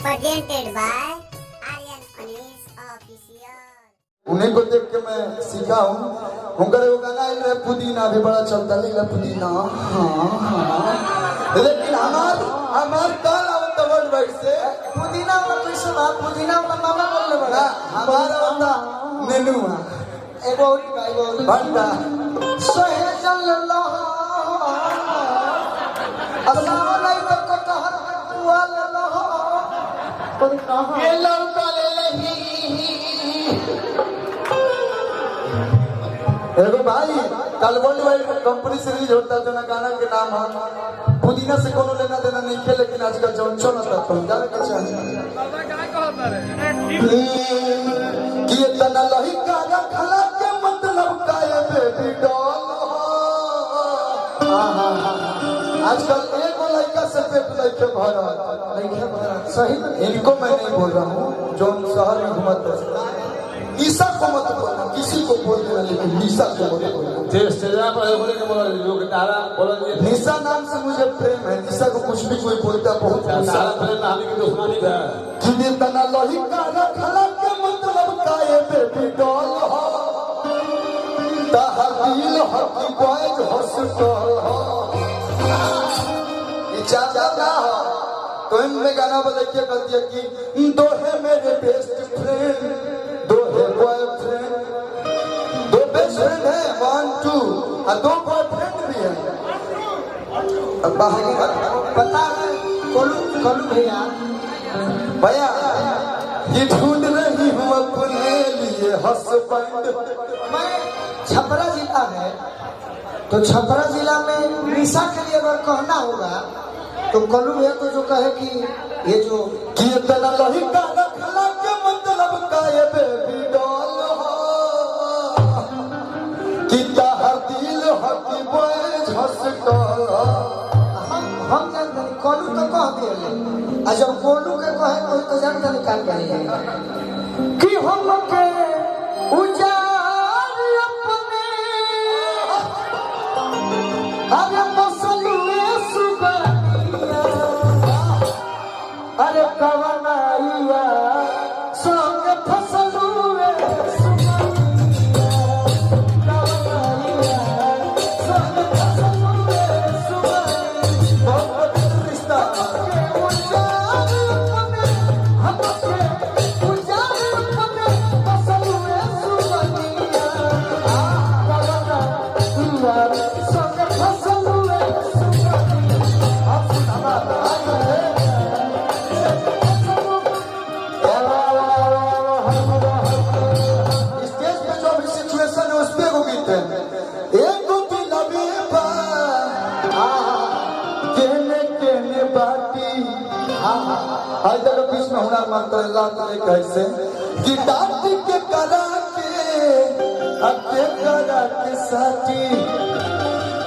presented by Aryan Anis Official। उन्हीं को देख के मैं सीखा हूँ। उनका वो गाना है पुदीना भी बड़ा चलता है पुदीना। हाँ लेकिन हमार काल आवत वर्ड वर्ड से पुदीना वाला कैसे बा? पुदीना वाला मामा बोलले बड़ा हमारा बंदा नेनुआ एगो बंदा सहेजल लह असाव नहीं तो कटहर पुआल लह ये लड़का ले लही। एगो भाई कल वर्ल्ड वाइड कंपनी से रिलीज होता है ना गाना के नाम है पुदीना से कोनो लेना देना नहीं है, लेकिन आजकल जो चलता तो जाने का चाहिए कि ये तना लही का रखला के मतलब का ये बेबी डॉल। आजकल एक लड़का से पेट लेके भरा सही इनको मैं नहीं बोल रहा हूँ जो शहर में घूमते हैं। निशा को मत बोलना, किसी को बोल देना, लेकिन निशा को मत बोलना। निशा नाम से मुझे प्रेम है। निशा को कुछ भी कोई बोलता बहुत कि तना लोही का रखला के मतलब का ये बेबी डॉल हो तहदील हकी बॉयज हॉस्पिटल हो इजाजत ना हो तो इनमें गाना बदल के कर दिया कि दो है मेरे बेस्ट फ्रेंड, दो है बॉयफ्रेंड, दो बेस्ट फ्रेंड है 1 2 और 2 बॉयफ्रेंड भी है। अब पता है कोलू भैया ये ढूंढ रही हूँ अपने लिए हस्बैंड। मैं छपरा जिला है तो छपरा जिला में निशा के लिए अगर कहना होगा तो कोलू भैया को जो कहे कि ये जो कि तना लोही का रखला के मतलब का ये बेबी डॉल हो कि ताहर दिल हकी बॉयज हॉस्पिटल। हम जानते नहीं कोलू तो कह दिए आ जब कोलू के कहे तो जानते नहीं क्या करेंगे कि हम के उजाड़ अपने अरे मसलुए सुबनिया अरे कवनाइया संग फसलुए सुबनिया कवनाइया संग फसलुए सुबनिया बहुत रिश्ता स्टेज पे जो भी सिचुएशन है उस पे को गीत है एक दिलबे बा केने केने बाटी आज तक बीच में हुनर मंत्र लात ले कैसे कि डांटी के करा के अके करा के साथी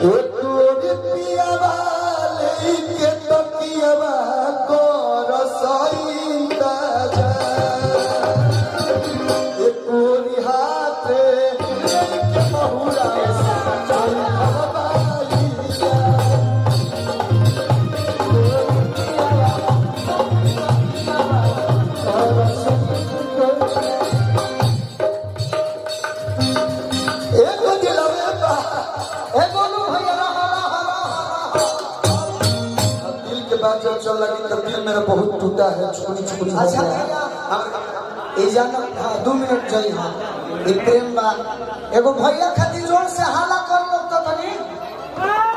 एक तोरी पिया वाले के तकिया को रसोईंदा जा एक पूरी हाथे के बहुरा चल हवाई एक दिलवे बा एगो नु भैया दिल के बात जब चल लगी तब दिल मेरा बहुत टूटा है छुपनी छुपनी हो अच्छा गया। भैया ए जान 2 मिनट जाई हां ई प्रेम बा एगो भैया खातिर जोर से हाला कर लो तो तनी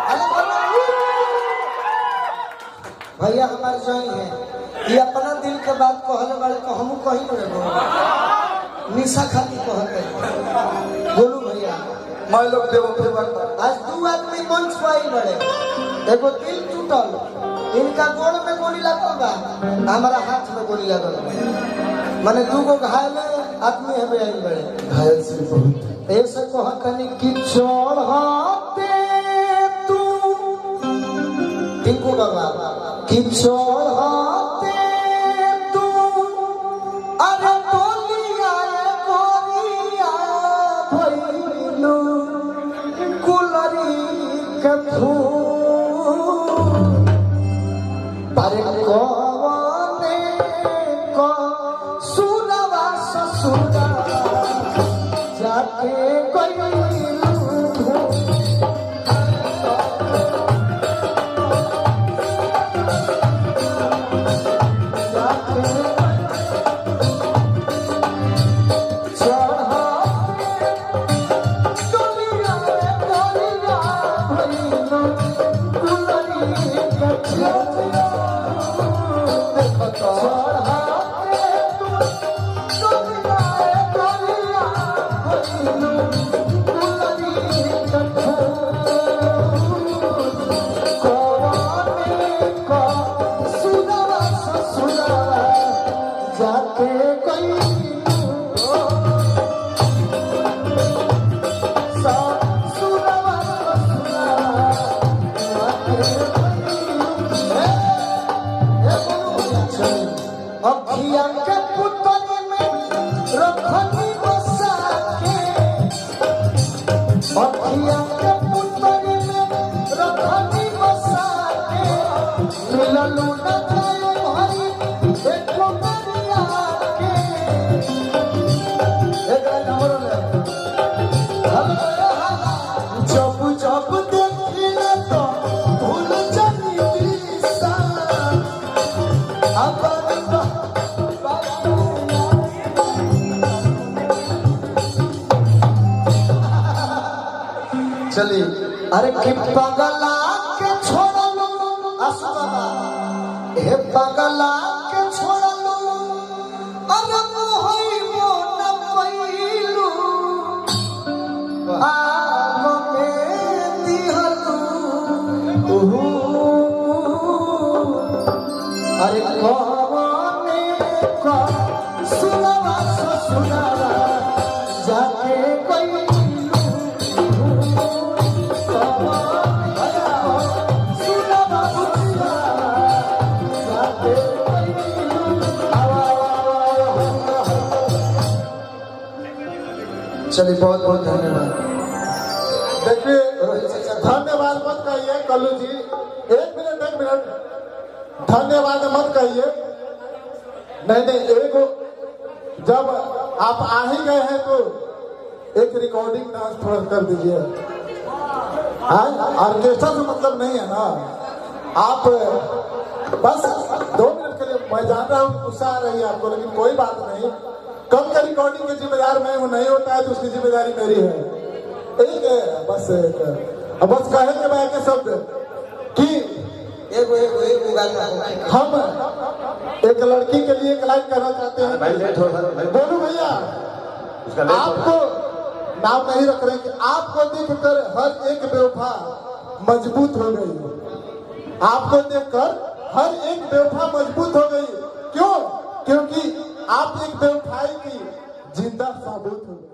हाला कर लो भैया हमार जाई है ये अपना दिल के बात कहले वाले को हमहू कहीं न रे निशा खातिर कहते बोलू भैया मैं लोग देव फेवर आज 2 आदमी मंच पर आई बड़े एगो दिल टूटल इनका गोड़ में गोली लगल बा हमारा हाथ में गोली लगल बा माने 2 गो घायल आदमी है आई बड़े घायल से बहुत ऐसे कहतनी कि चढ़ते तू टिंकू बाबा कि चढ़ते तू अरे बोलिया गोरिया भइलू कुलरी के फूल अरे कवने को सुरवा ससुरा जाके गइलू अखिया के पुतली में रखनी बसा के अखिया के पुतली में रखनी बसा के मिललू न जाए भाई देखो करिया के एक नंबर ले जब जब देखिले तो भूल जानी दिशा अब चलिए अरे कि पगला के छोड़लू आसू बाबा हे पगला के छोड़लू अरे मोहई मोन पैलू आग में दिहलू अरे कवने को सुनवा ससुरावा जाके गइलू चलिए बहुत बहुत धन्यवाद। देखिए धन्यवाद मत कहिए कल्लू जी, एक मिनट धन्यवाद मत कहिए। नहीं एक जब आप आ ही गए हैं तो एक रिकॉर्डिंग डांस थोड़ा कर दीजिए। ऑर्केस्ट्रा से मतलब नहीं है ना, आप बस 2 मिनट के लिए, मैं जान रहा हूँ गुस्सा आ रही है आपको, लेकिन कोई बात नहीं। कम के रिकॉर्डिंग के जिम्मेदार मैं हूँ, नहीं होता है तो उसकी जिम्मेदारी मेरी है। एक बस कहेंगे मैं के शब्द कि हम एक लड़की के लिए एक लाइन कहना चाहते हैं। बोलू भैया, आपको नाम नहीं रख रहे कि आपको देखकर हर एक बेवफा मजबूत हो गई। आपको देखकर हर एक बेवफा मजबूत हो गई। क्यों? क्योंकि आप एक बेवफाई की जिंदा साबुत हो गई।